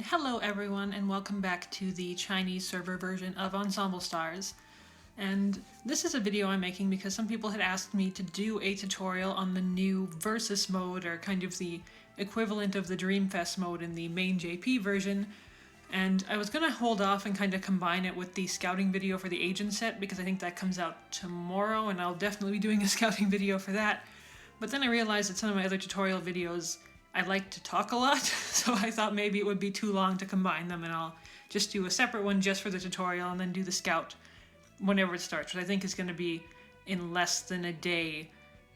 Hello everyone and welcome back to the Chinese server version of Ensemble Stars. And this is a video I'm making because some people had asked me to do a tutorial on the new Versus mode, or kind of the equivalent of the Dreamfest mode in the main JP version. And I was going to hold off and kind of combine it with the scouting video for the agent set because I think that comes out tomorrow and I'll definitely be doing a scouting video for that. But then I realized that some of my other tutorial videos I like to talk a lot, so I thought maybe it would be too long to combine them, and I'll just do a separate one just for the tutorial and then do the scout whenever it starts, which I think is going to be in less than a day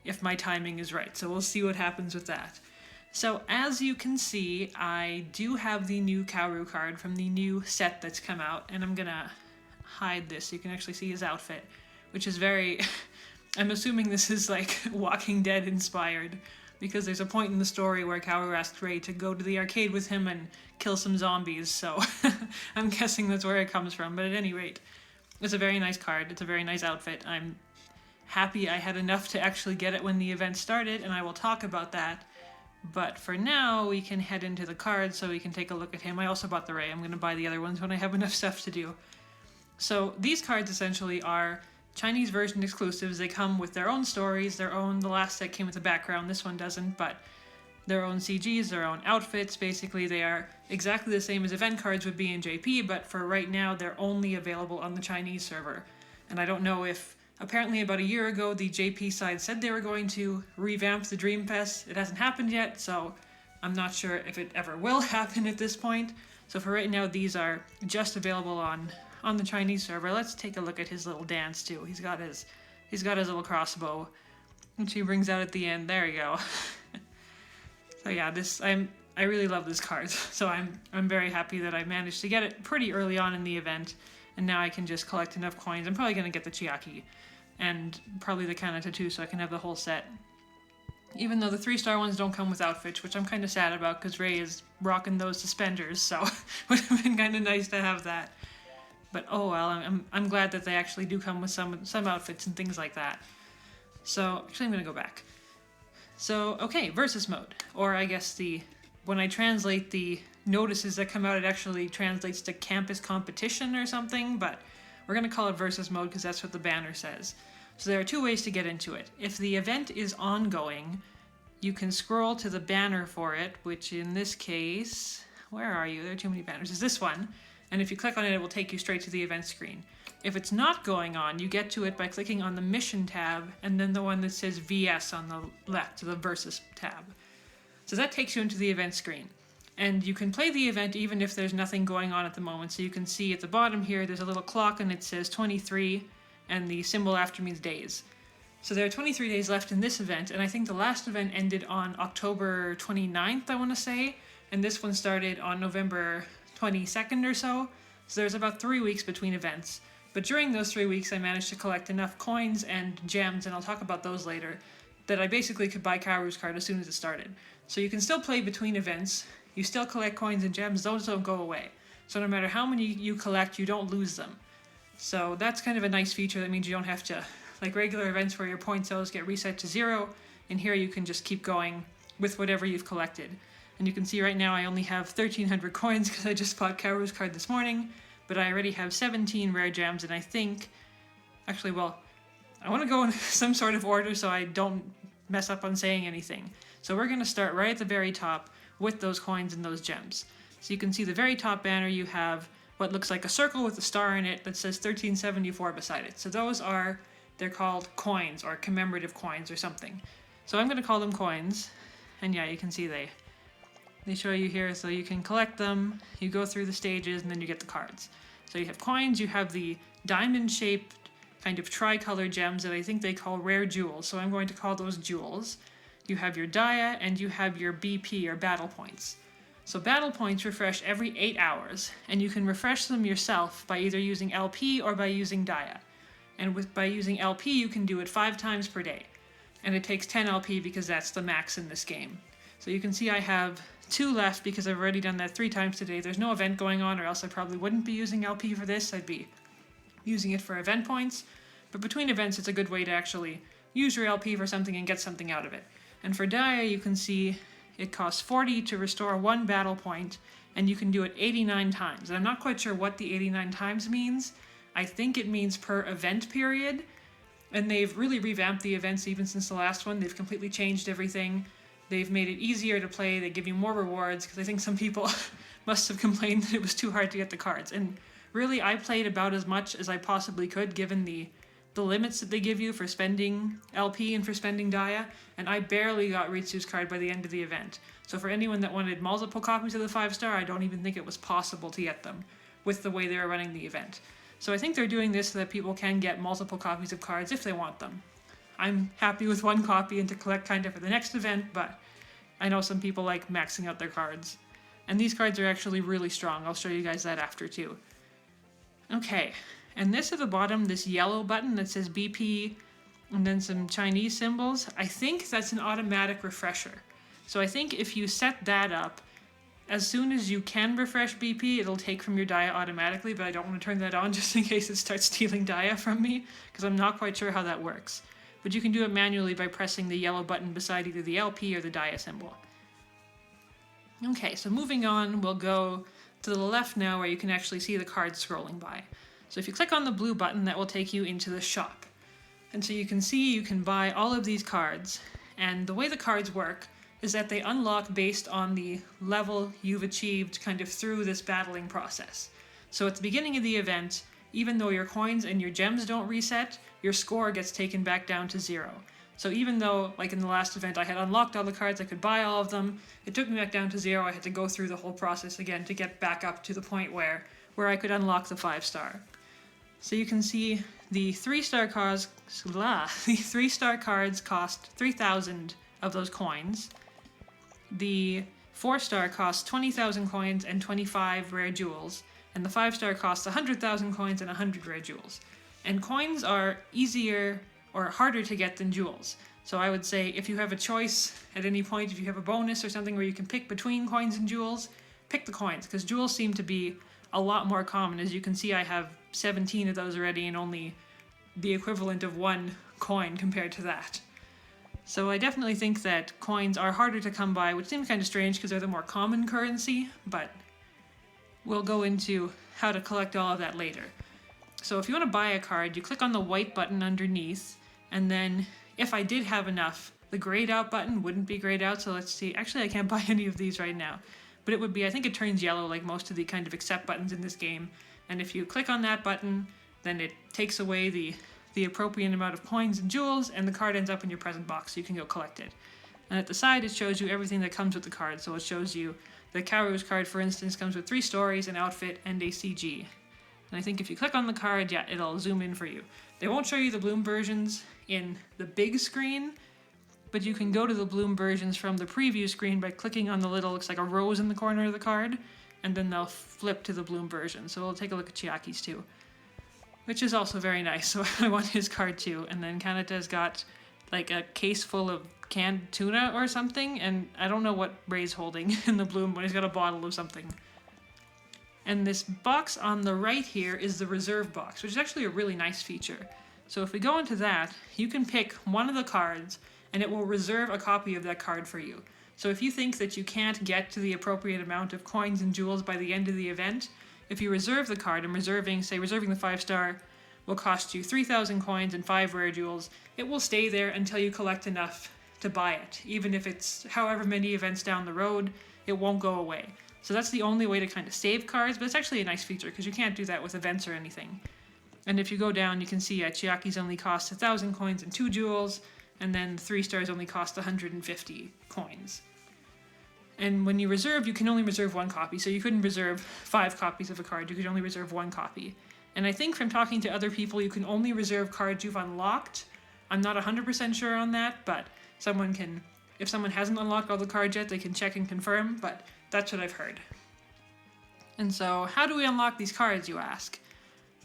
if my timing is right. So we'll see what happens with that. So as you can see, I do have the new Kaoru card from the new set that's come out, and I'm gonna hide this so you can actually see his outfit, which is very... I'm assuming this is like Walking Dead inspired, because there's a point in the story where Kaoru asks Rei to go to the arcade with him and kill some zombies, so I'm guessing that's where it comes from. But at any rate, it's a very nice card, it's a very nice outfit. I'm happy I had enough to actually get it when the event started, and I will talk about that. But for now, we can head into the cards so we can take a look at him. I also bought the Rei. I'm going to buy the other ones when I have enough stuff to do. So these cards essentially are Chinese version exclusives. They come with their own stories, the last set came with a background, this one doesn't, but their own CGs, their own outfits. Basically, they are exactly the same as event cards would be in JP, but for right now, they're only available on the Chinese server. And I don't know if, apparently about a year ago, the JP side said they were going to revamp the Dreamfest. It hasn't happened yet, so I'm not sure if it ever will happen at this point. So for right now, these are just available on the Chinese server. Let's take a look at his little dance too. He's got his little crossbow, which he brings out at the end. There you go. So yeah, I really love this card. So I'm very happy that I managed to get it pretty early on in the event, and now I can just collect enough coins. I'm probably gonna get the Chiaki and probably the Kanata too, so I can have the whole set. Even though the 3-star ones don't come with outfits, which I'm kind of sad about because Rei is rocking those suspenders, so it would have been kind of nice to have that. But oh well, I'm glad that they actually do come with some outfits and things like that. So actually I'm gonna go back. So okay, Versus mode, or I guess when I translate the notices that come out, it actually translates to campus competition or something, but we're gonna call it Versus mode because that's what the banner says. So there are two ways to get into it. If the event is ongoing, you can scroll to the banner for it, which in this case, where are you? There are too many banners. Is this one? And if you click on it, it will take you straight to the event screen. If it's not going on, you get to it by clicking on the Mission tab, and then the one that says VS on the left, the Versus tab. So that takes you into the event screen. And you can play the event even if there's nothing going on at the moment. So you can see at the bottom here, there's a little clock and it says 23, and the symbol after means days. So there are 23 days left in this event, and I think the last event ended on October 29th, I want to say, and this one started on November 22nd or so. So there's about 3 weeks between events. But during those 3 weeks, I managed to collect enough coins and gems, and I'll talk about those later, that I basically could buy Kaoru's card as soon as it started. So you can still play between events, you still collect coins and gems, those don't go away. So no matter how many you collect, you don't lose them. So that's kind of a nice feature. That means you don't have to, like regular events where your points always get reset to 0, and here you can just keep going with whatever you've collected. And you can see right now I only have 1,300 coins because I just bought Kaoru's card this morning, but I already have 17 rare gems, and I think... Actually, well, I want to go in some sort of order so I don't mess up on saying anything. So we're going to start right at the very top with those coins and those gems. So you can see the very top banner, you have what looks like a circle with a star in it that says 1374 beside it. So they're called coins, or commemorative coins or something. So I'm going to call them coins, and yeah, you can see they show you here, so you can collect them, you go through the stages, and then you get the cards. So you have coins, you have the diamond-shaped kind of tricolor gems that I think they call rare jewels, so I'm going to call those jewels. You have your dia, and you have your BP, or battle points. So battle points refresh every 8 hours, and you can refresh them yourself by either using LP or by using dia. And by using LP, you can do it 5 times per day. And it takes 10 LP because that's the max in this game. So you can see I have 2 left because I've already done that 3 times today. There's no event going on, or else I probably wouldn't be using LP for this. I'd be using it for event points. But between events, it's a good way to actually use your LP for something and get something out of it. And for dia, you can see it costs 40 to restore 1 battle point, and you can do it 89 times. And I'm not quite sure what the 89 times means. I think it means per event period, and they've really revamped the events even since the last one. They've completely changed everything. They've made it easier to play. They give you more rewards, because I think some people must have complained that it was too hard to get the cards. And really, I played about as much as I possibly could, given the limits that they give you for spending LP and for spending Dia, and I barely got Ritsu's card by the end of the event. So for anyone that wanted multiple copies of the 5-star, I don't even think it was possible to get them with the way they were running the event. So I think they're doing this so that people can get multiple copies of cards if they want them. I'm happy with one copy and to collect kind of for the next event, but I know some people like maxing out their cards. And these cards are actually really strong. I'll show you guys that after too. Okay, and this at the bottom, this yellow button that says BP and then some Chinese symbols, I think that's an automatic refresher. So I think if you set that up, as soon as you can refresh BP, it'll take from your Dia automatically, but I don't want to turn that on just in case it starts stealing Dia from me, because I'm not quite sure how that works. But you can do it manually by pressing the yellow button beside either the LP or the Dia symbol. Okay, so moving on, we'll go to the left now where you can actually see the cards scrolling by. So if you click on the blue button, that will take you into the shop. And so you can see you can buy all of these cards, and the way the cards work is that they unlock based on the level you've achieved kind of through this battling process. So at the beginning of the event, even though your coins and your gems don't reset, your score gets taken back down to 0. So even though, like in the last event, I had unlocked all the cards, I could buy all of them, it took me back down to 0. I had to go through the whole process again to get back up to the point where I could unlock the 5-star. So you can see the 3-star cards, the 3-star cards cost 3,000 of those coins. The 4-star costs 20,000 coins and 25 rare jewels, and the 5-star costs 100,000 coins and 100 rare jewels. And coins are easier or harder to get than jewels. So I would say if you have a choice at any point, if you have a bonus or something where you can pick between coins and jewels, pick the coins, because jewels seem to be a lot more common. As you can see, I have 17 of those already and only the equivalent of 1 coin compared to that. So I definitely think that coins are harder to come by, which seems kind of strange because they're the more common currency, but we'll go into how to collect all of that later. So if you want to buy a card, you click on the white button underneath, and then if I did have enough, the grayed out button wouldn't be grayed out, so let's see. Actually, I can't buy any of these right now, but it would be, I think it turns yellow like most of the kind of accept buttons in this game, and if you click on that button, then it takes away the appropriate amount of coins and jewels, and the card ends up in your present box, so you can go collect it. And at the side, it shows you everything that comes with the card. So it shows you the Karu's card, for instance, comes with 3 stories, an outfit, and a CG. And I think if you click on the card, yeah, it'll zoom in for you. They won't show you the bloom versions in the big screen, but you can go to the bloom versions from the preview screen by clicking on the little, looks like a rose in the corner of the card, and then they'll flip to the bloom version. So we'll take a look at Chiaki's too, which is also very nice. So I want his card too. And then Kanata's got like a case full of canned tuna or something, and I don't know what Ray's holding in the bloom, but he's got a bottle of something. And this box on the right here is the reserve box, which is actually a really nice feature. So if we go into that, you can pick one of the cards and it will reserve a copy of that card for you. So if you think that you can't get to the appropriate amount of coins and jewels by the end of the event, if you reserve the card, and reserving the 5-star will cost you 3,000 coins and 5 rare jewels, it will stay there until you collect enough to buy it. Even if it's however many events down the road, it won't go away. So that's the only way to kind of save cards, but it's actually a nice feature because you can't do that with events or anything. And if you go down, you can see Chiaki's only costs 1,000 coins and 2 jewels, and then 3 stars only cost 150 coins. And when you reserve, you can only reserve 1 copy, so you couldn't reserve 5 copies of a card, you could only reserve 1 copy. And I think from talking to other people, you can only reserve cards you've unlocked. I'm not 100% sure on that, but someone can, if someone hasn't unlocked all the cards yet, they can check and confirm, but that's what I've heard. And so, how do we unlock these cards, you ask?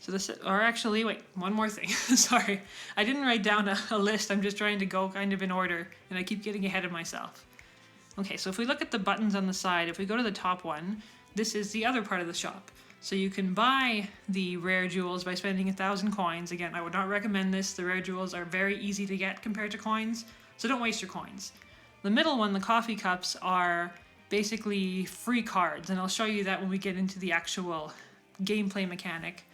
So this, or actually, wait, one more thing. Sorry, I didn't write down a list, I'm just trying to go kind of in order, and I keep getting ahead of myself. Okay, so if we look at the buttons on the side, if we go to the top one, this is the other part of the shop. So you can buy the rare jewels by spending 1,000 coins. Again, I would not recommend this. The rare jewels are very easy to get compared to coins, so don't waste your coins. The middle one, the coffee cups, are basically free cards, and I'll show you that when we get into the actual gameplay mechanic.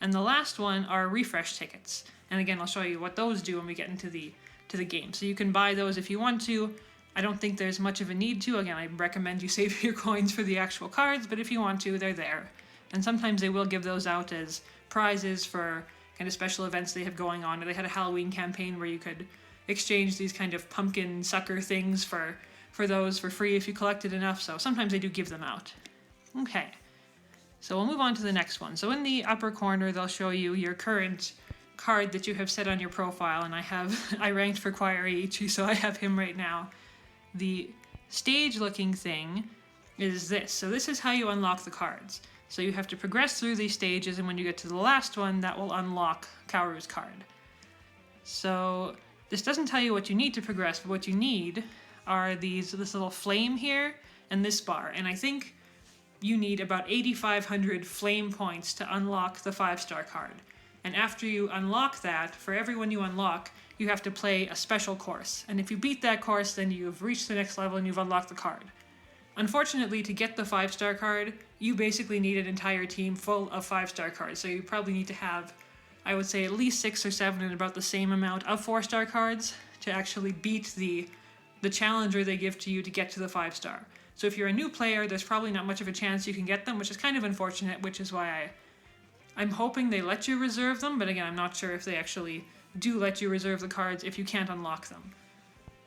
And the last one are refresh tickets. And again, I'll show you what those do when we get into the game. So you can buy those if you want to. I don't think there's much of a need to. Again, I recommend you save your coins for the actual cards, but if you want to, they're there. And sometimes they will give those out as prizes for kind of special events they have going on. Or they had a Halloween campaign where you could exchange these kind of pumpkin sucker things for those for free if you collected enough. So sometimes they do give them out. Okay, so we'll move on to the next one. So in the upper corner, they'll show you your current card that you have set on your profile, and I ranked for Choir Aichi, so I have him right now. The stage looking thing is this. So this is how you unlock the cards. So you have to progress through these stages, and when you get to the last one, that will unlock Kaoru's card. So this doesn't tell you what you need to progress, but what you need are this little flame here and this bar. And I think you need about 8,500 flame points to unlock the 5-star card. And after you unlock that, for everyone you unlock, you have to play a special course. And if you beat that course, then you've reached the next level and you've unlocked the card. Unfortunately, to get the 5-star card, you basically need an entire team full of 5-star cards. So you probably need to have, I would say, at least 6 or 7 and about the same amount of 4-star cards to actually beat the challenger they give to you to get to the 5-star. So if you're a new player, there's probably not much of a chance you can get them, which is kind of unfortunate, which is why I'm hoping they let you reserve them, but again, I'm not sure if they actually do let you reserve the cards if you can't unlock them.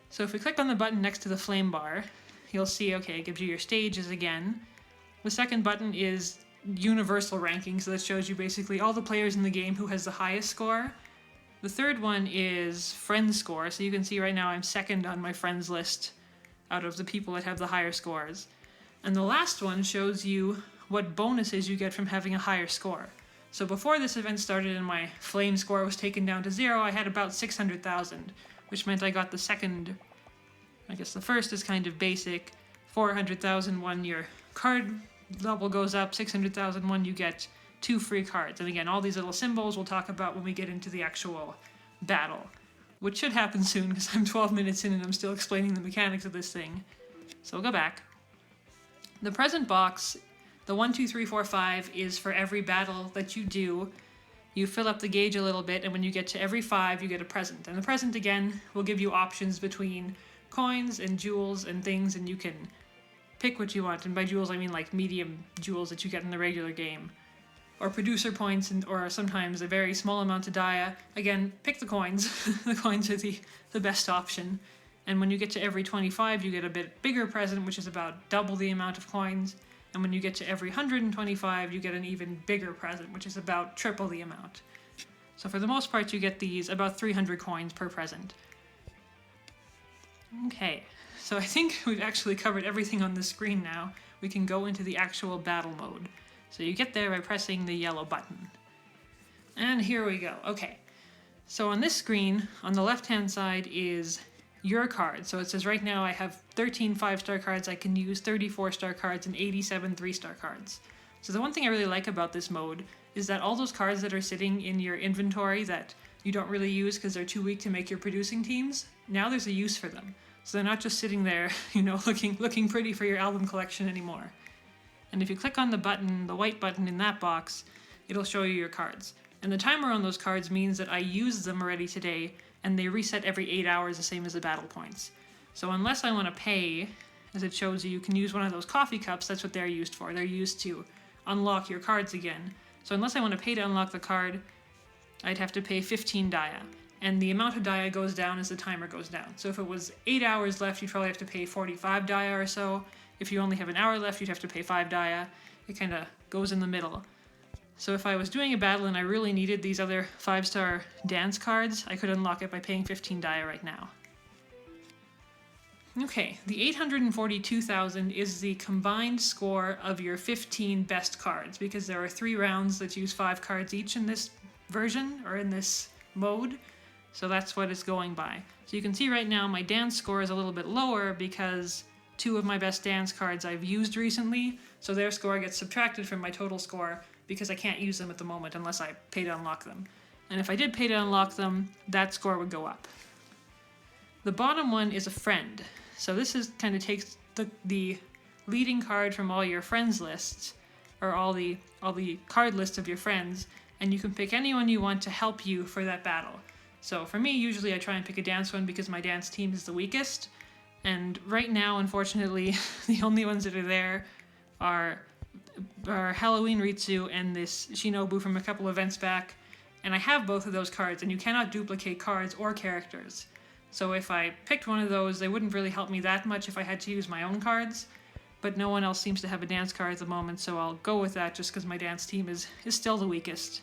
So if we click on the button next to the flame bar, you'll see, okay, it gives you your stages again. The second button is universal ranking, so that shows you basically all the players in the game who has the highest score. The third one is friends score, so you can see right now I'm second on my friends list out of the people that have the higher scores. And the last one shows you what bonuses you get from having a higher score. So before this event started and my flame score was taken down to 0, I had about 600,000, which meant I got the second, I guess the first is kind of basic, 400,000 when your card level goes up, 600,000 you get 2 free cards. And again, all these little symbols we'll talk about when we get into the actual battle, which should happen soon because I'm 12 minutes in and I'm still explaining the mechanics of this thing. So we'll go back. The present box, the 1, 2, 3, 4, 5 is for every battle that you do. You fill up the gauge a little bit, and when you get to every 5, you get a present. And the present, again, will give you options between coins and jewels and things, and you can pick what you want. And by jewels, I mean like medium jewels that you get in the regular game. Or producer points, or sometimes a very small amount of dia. Again, pick the coins. The coins are the best option. And when you get to every 25, you get a bit bigger present, which is about double the amount of coins. And when you get to every 125, you get an even bigger present, which is about triple the amount. So for the most part, you get these about 300 coins per present. Okay, so I think we've actually covered everything on the screen now. We can go into the actual battle mode. So you get there by pressing the yellow button. And here we go. Okay, so on this screen, on the left-hand side is your card. So it says right now I have 13 5-star cards I can use, 34 star cards, and 87 3-star cards. So the one thing I really like about this mode is that all those cards that are sitting in your inventory that you don't really use because they're too weak to make your producing teams, now there's a use for them. So they're not just sitting there, looking pretty for your album collection anymore. And if you click on the button, the white button in that box, it'll show you your cards. And the timer on those cards means that I used them already today, and they reset every 8 hours, the same as the battle points. So unless I want to pay, as it shows you, you can use one of those coffee cups. That's what they're used for. They're used to unlock your cards again. So unless I want to pay to unlock the card, I'd have to pay 15 dia. And the amount of dia goes down as the timer goes down. So if it was 8 hours left, you'd probably have to pay 45 dia or so. If you only have an hour left, you'd have to pay 5 dia. It kind of goes in the middle. So if I was doing a battle and I really needed these other 5-star dance cards, I could unlock it by paying 15 dia right now. Okay, the 842,000 is the combined score of your 15 best cards, because there are 3 rounds that use 5 cards each in this version, or in this mode. So that's what it's going by. So you can see right now my dance score is a little bit lower because 2 of my best dance cards I've used recently, so their score gets subtracted from my total score because I can't use them at the moment unless I pay to unlock them. And if I did pay to unlock them, that score would go up. The bottom one is a friend. So this is kind of takes the leading card from all your friends lists, or all the card lists of your friends, and you can pick anyone you want to help you for that battle. So for me, usually I try and pick a dance one because my dance team is the weakest. And right now, unfortunately, the only ones that are there are Halloween Ritsu and this Shinobu from a couple events back. And I have both of those cards, and you cannot duplicate cards or characters. So if I picked one of those, they wouldn't really help me that much if I had to use my own cards. But no one else seems to have a dance card at the moment, so I'll go with that just because my dance team is still the weakest.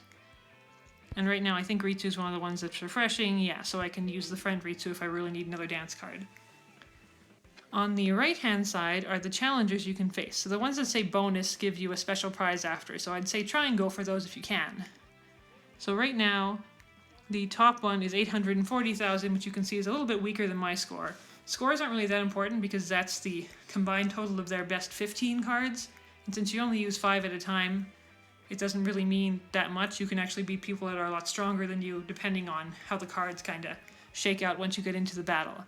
And right now I think Ritsu is one of the ones that's refreshing, yeah, so I can use the friend Ritsu if I really need another dance card. On the right-hand side are the challengers you can face. So the ones that say bonus give you a special prize after, so I'd say try and go for those if you can. So right now, the top one is 840,000, which you can see is a little bit weaker than my score. Scores aren't really that important because that's the combined total of their best 15 cards, and since you only use 5 at a time, it doesn't really mean that much. You can actually beat people that are a lot stronger than you depending on how the cards kind of shake out once you get into the battle.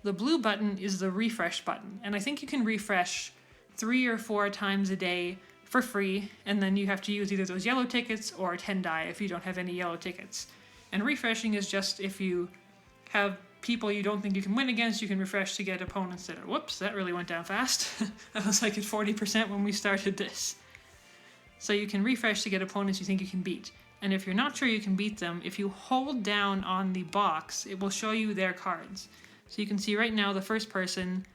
The blue button is the refresh button, and I think you can refresh 3 or 4 times a day for free, and then you have to use either those yellow tickets or 10 die if you don't have any yellow tickets. And refreshing is just if you have people you don't think you can win against, you can refresh to get opponents that are, whoops, that really went down fast. I was like at 40% when we started this. So you can refresh to get opponents you think you can beat. And if you're not sure you can beat them, if you hold down on the box, it will show you their cards. So you can see right now the first person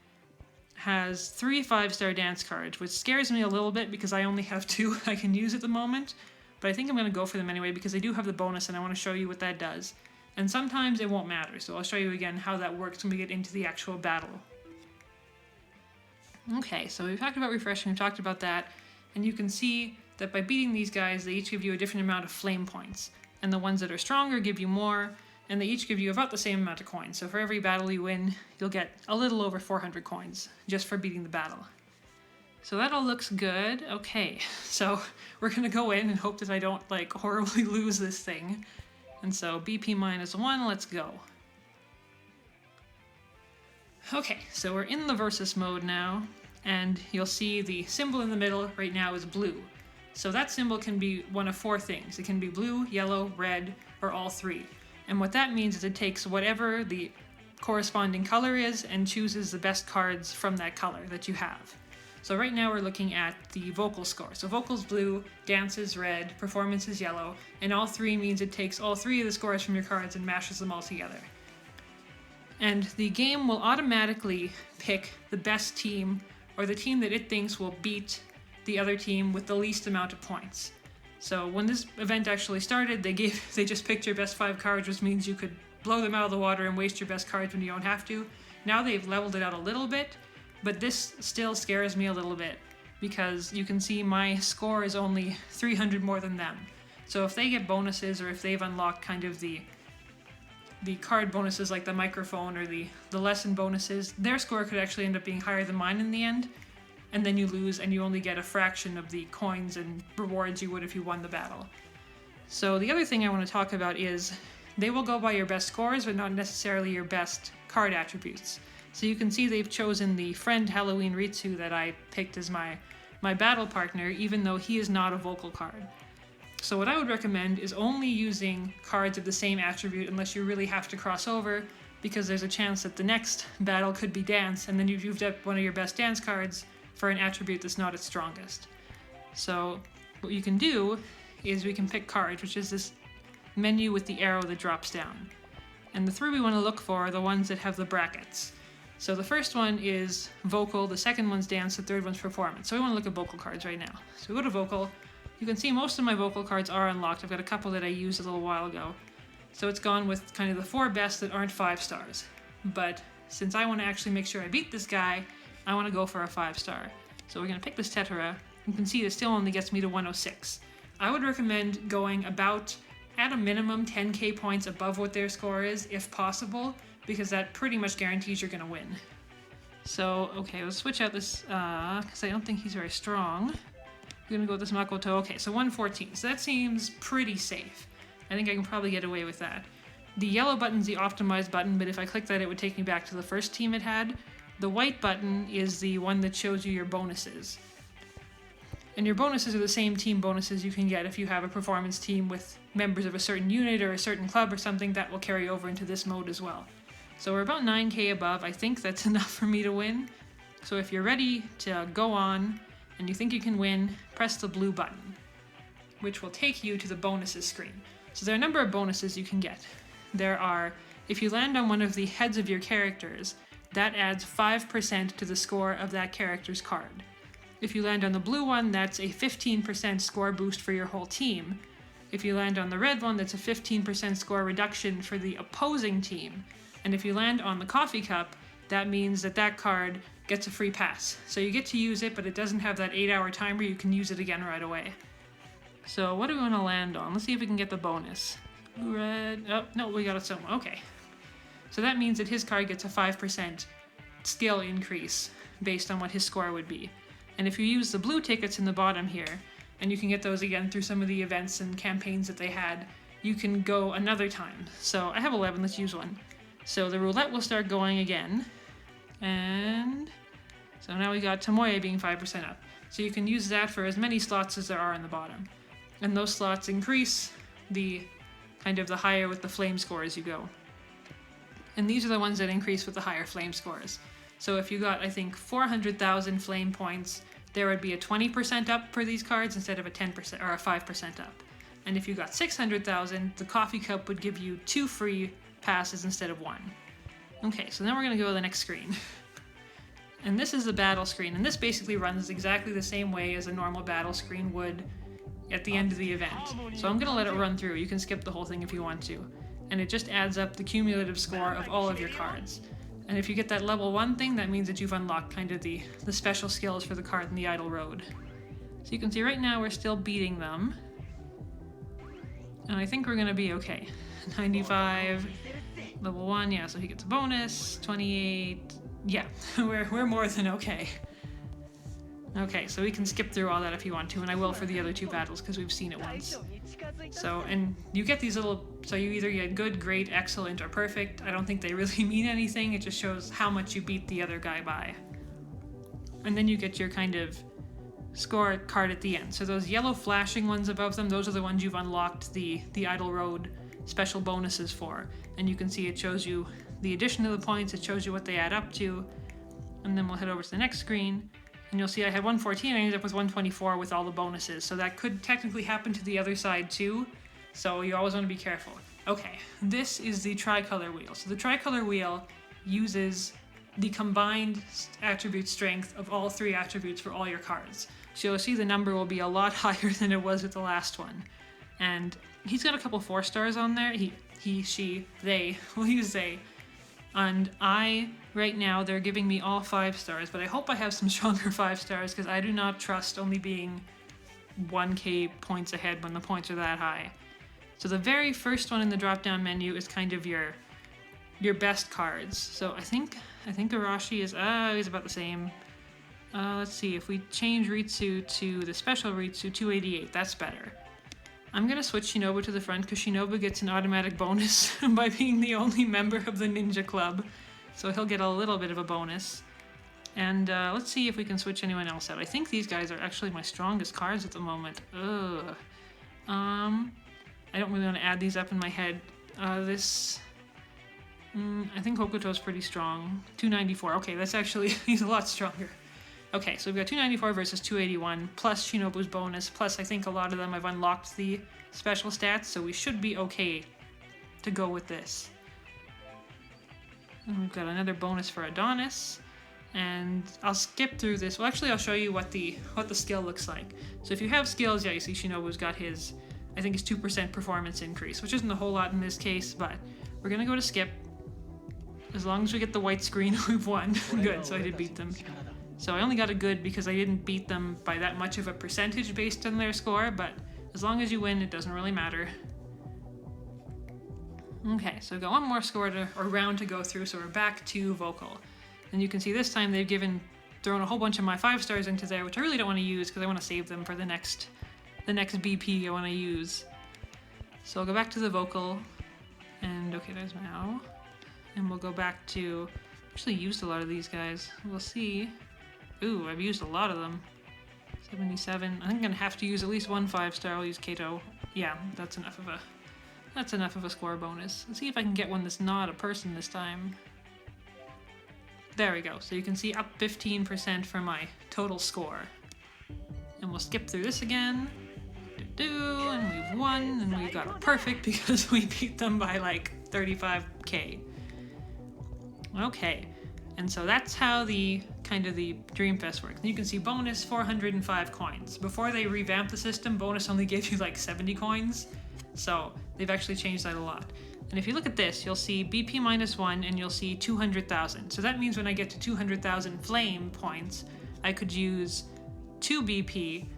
has 3 5-star dance cards, which scares me a little bit because I only have 2 I can use at the moment. But I think I'm going to go for them anyway because they do have the bonus and I want to show you what that does. And sometimes it won't matter, so I'll show you again how that works when we get into the actual battle. Okay, so we've talked about refreshing, we've talked about that, and you can see that by beating these guys, they each give you a different amount of flame points. And the ones that are stronger give you more, and they each give you about the same amount of coins. So for every battle you win, you'll get a little over 400 coins just for beating the battle. So that all looks good. Okay, so we're gonna go in and hope that I don't like horribly lose this thing. And so BP -1, let's go. Okay, so we're in the versus mode now, and you'll see the symbol in the middle right now is blue. So that symbol can be one of 4 things. It can be blue, yellow, red, or all 3. And what that means is it takes whatever the corresponding color is and chooses the best cards from that color that you have. So right now we're looking at the vocal score. So vocal's blue, dance is red, performance is yellow, and all 3 means it takes all 3 of the scores from your cards and mashes them all together. And the game will automatically pick the best team, or the team that it thinks will beat the other team with the least amount of points. So when this event actually started, they just picked your best 5 cards, which means you could blow them out of the water and waste your best cards when you don't have to. Now they've leveled it out a little bit, but this still scares me a little bit because you can see my score is only 300 more than them. So if they get bonuses or if they've unlocked kind of the card bonuses like the microphone or the lesson bonuses, their score could actually end up being higher than mine in the end. And then you lose and you only get a fraction of the coins and rewards you would if you won the battle. So the other thing I want to talk about is they will go by your best scores, but not necessarily your best card attributes. So you can see they've chosen the friend Halloween Ritsu that I picked as my battle partner, even though he is not a vocal card. So what I would recommend is only using cards of the same attribute unless you really have to cross over, because there's a chance that the next battle could be dance, and then you've used up one of your best dance cards for an attribute that's not its strongest. So what you can do is we can pick cards, which is this menu with the arrow that drops down. And the 3 we want to look for are the ones that have the brackets. So the first one is vocal, the second one's dance, the third one's performance. So we want to look at vocal cards right now. So we go to vocal. You can see most of my vocal cards are unlocked. I've got a couple that I used a little while ago. So it's gone with kind of the 4 best that aren't 5 stars. But since I want to actually make sure I beat this guy, I want to go for a 5-star. So we're going to pick this Tetera. You can see it still only gets me to 106. I would recommend going about, at a minimum, 10k points above what their score is, if possible, because that pretty much guarantees you're going to win. So, okay, let's switch out this, because I don't think he's very strong. We're going to go with this Makoto. Okay, so 114. So that seems pretty safe. I think I can probably get away with that. The yellow button's the optimized button, but if I click that, it would take me back to the first team it had. The white button is the one that shows you your bonuses. And your bonuses are the same team bonuses you can get if you have a performance team with members of a certain unit or a certain club or something. That will carry over into this mode as well. So we're about 9k above. I think that's enough for me to win. So if you're ready to go on and you think you can win, press the blue button, which will take you to the bonuses screen. So there are a number of bonuses you can get. There are, if you land on one of the heads of your characters, that adds 5% to the score of that character's card. If you land on the blue one, that's a 15% score boost for your whole team. If you land on the red one, that's a 15% score reduction for the opposing team. And if you land on the coffee cup, that means that that card gets a free pass. So you get to use it, but it doesn't have that 8-hour timer. You can use it again right away. So what do we want to land on? Let's see if we can get the bonus. Blue, red. Oh, no, we got it somewhere. Okay. So that means that his card gets a 5% skill increase based on what his score would be. And if you use the blue tickets in the bottom here, and you can get those again through some of the events and campaigns that they had, you can go another time. So I have 11, let's use one. So the roulette will start going again. And so now we got Tomoe being 5% up. So you can use that for as many slots as there are in the bottom. And those slots increase the kind of the higher with the flame score as you go. And these are the ones that increase with the higher flame scores. So if you got, I think, 400,000 flame points, there would be a 20% up for these cards instead of a 10% or a 5% up. And if you got 600,000, the coffee cup would give you 2 free passes instead of 1. Okay, so then we're going to go to the next screen. And this is the battle screen, and this basically runs exactly the same way as a normal battle screen would at the end of the event. So I'm going to let it run through. You can skip the whole thing if you want to. And it just adds up the cumulative score of all of your cards. And if you get that level 1 thing, that means that you've unlocked kind of the special skills for the card in the Idle Road. So you can see right now we're still beating them. And I think we're going to be okay. 95, level 1, yeah, so he gets a bonus, 28, yeah, we're more than okay. Okay, so we can skip through all that if you want to, and I will for the other 2 battles because we've seen it once. So, and you get these little, so you either get good, great, excellent, or perfect. I don't think they really mean anything, it just shows how much you beat the other guy by. And then you get your kind of score card at the end. So those yellow flashing ones above them, those are the ones you've unlocked the Idle Road special bonuses for. And you can see it shows you the addition of the points, it shows you what they add up to. And then we'll head over to the next screen. And you'll see I had 114, I ended up with 124 with all the bonuses. So that could technically happen to the other side too. So you always want to be careful. Okay, this is the Tricolor wheel. So the Tricolor wheel uses the combined attribute strength of all 3 attributes for all your cards. So you'll see the number will be a lot higher than it was with the last one. And he's got a couple 4 stars on there. He, she, they, we'll use they. And right now, they're giving me all 5 stars, but I hope I have some stronger 5 stars because I do not trust only being 1k points ahead when the points are that high. So the very first one in the drop-down menu is kind of your best cards. So I think Arashi is he's about the same. Let's see, if we change Ritsu to the special Ritsu, 288, that's better. I'm going to switch Shinobu to the front because Shinobu gets an automatic bonus by being the only member of the ninja club. So he'll get a little bit of a bonus. And let's see if we can switch anyone else out. I think these guys are actually my strongest cards at the moment. Ugh. I don't really want to add these up in my head. I think Hokuto's pretty strong. 294. Okay, that's actually, he's a lot stronger. Okay, so we've got 294 versus 281, plus Shinobu's bonus, plus I think a lot of them have unlocked the special stats, so we should be okay to go with this. And we've got another bonus for Adonis, and I'll skip through this. Well, actually, I'll show you what the skill looks like. So if you have skills, yeah, you see Shinobu's got his, I think his 2% performance increase, which isn't a whole lot in this case, but we're gonna go to skip. As long as we get the white screen, we've won. Good, so I did beat them. So I only got a good because I didn't beat them by that much of a percentage based on their score, but as long as you win, it doesn't really matter. Okay, so we've got one more round to go through, so we're back to vocal. And you can see this time they've thrown a whole bunch of my 5 stars into there, which I really don't want to use because I want to save them for the next BP I want to use. So I'll go back to the vocal, and okay, there's Mao. And we'll go back to Actually used a lot of these guys. We'll see. Ooh, I've used a lot of them. 77. I think I'm gonna have to use at least one 5-star. I'll use Kato. Yeah, that's enough of a score bonus. Let's see if I can get one that's not a person this time. There we go. So you can see up 15% for my total score. And we'll skip through this again. And we've won, and we got a perfect because we beat them by like 35k. Okay, and so that's how the Dreamfest works. And you can see bonus 405 coins. Before they revamped the system, bonus only gave you like 70 coins. So they've actually changed that a lot. And if you look at this, you'll see BP -1 and you'll see 200,000. So that means when I get to 200,000 flame points, I could use 2 BP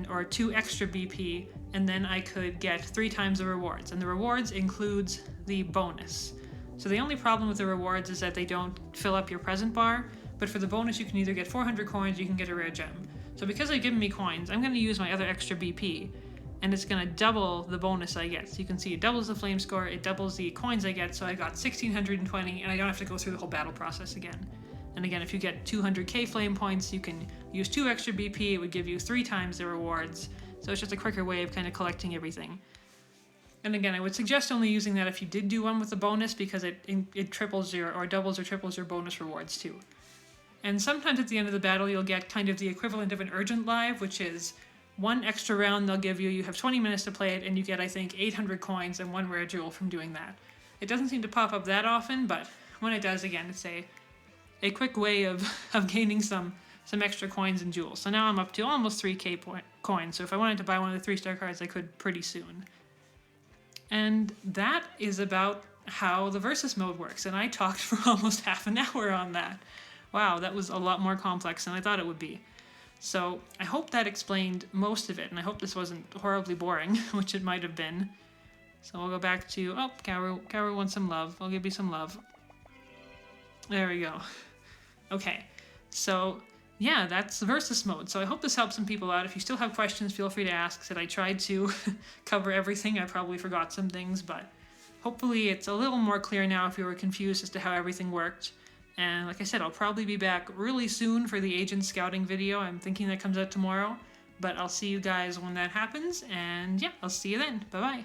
or 2 extra BP, and then I could get 3 times the rewards. And the rewards includes the bonus. So the only problem with the rewards is that they don't fill up your present bar, but for the bonus you can either get 400 coins or you can get a rare gem. So because they've given me coins, I'm going to use my other extra BP, and it's going to double the bonus I get. So you can see it doubles the flame score, it doubles the coins I get, so I got 1,620, and I don't have to go through the whole battle process again. And again, if you get 200k flame points, you can use 2 extra BP, it would give you 3 times the rewards. So it's just a quicker way of kind of collecting everything. And again, I would suggest only using that if you did do one with the bonus, because it triples or doubles or triples your bonus rewards too. And sometimes at the end of the battle, you'll get kind of the equivalent of an urgent live, which is 1 extra round they'll give you. You have 20 minutes to play it, and you get, I think, 800 coins and 1 rare jewel from doing that. It doesn't seem to pop up that often, but when it does, again, it's a quick way of gaining some extra coins and jewels. So now I'm up to almost 3k coins, so if I wanted to buy one of the 3-star cards, I could pretty soon. And that is about how the versus mode works, and I talked for almost half an hour on that. Wow, that was a lot more complex than I thought it would be. So I hope that explained most of it, and I hope this wasn't horribly boring, which it might have been. So we'll go back to, oh, Kaoru wants some love. I'll give you some love. There we go. Okay, so yeah, that's the versus mode. So I hope this helps some people out. If you still have questions, feel free to ask. I tried to cover everything. I probably forgot some things, but hopefully it's a little more clear now if you were confused as to how everything worked. And like I said, I'll probably be back really soon for the agent scouting video. I'm thinking that comes out tomorrow, but I'll see you guys when that happens. And yeah, I'll see you then. Bye-bye.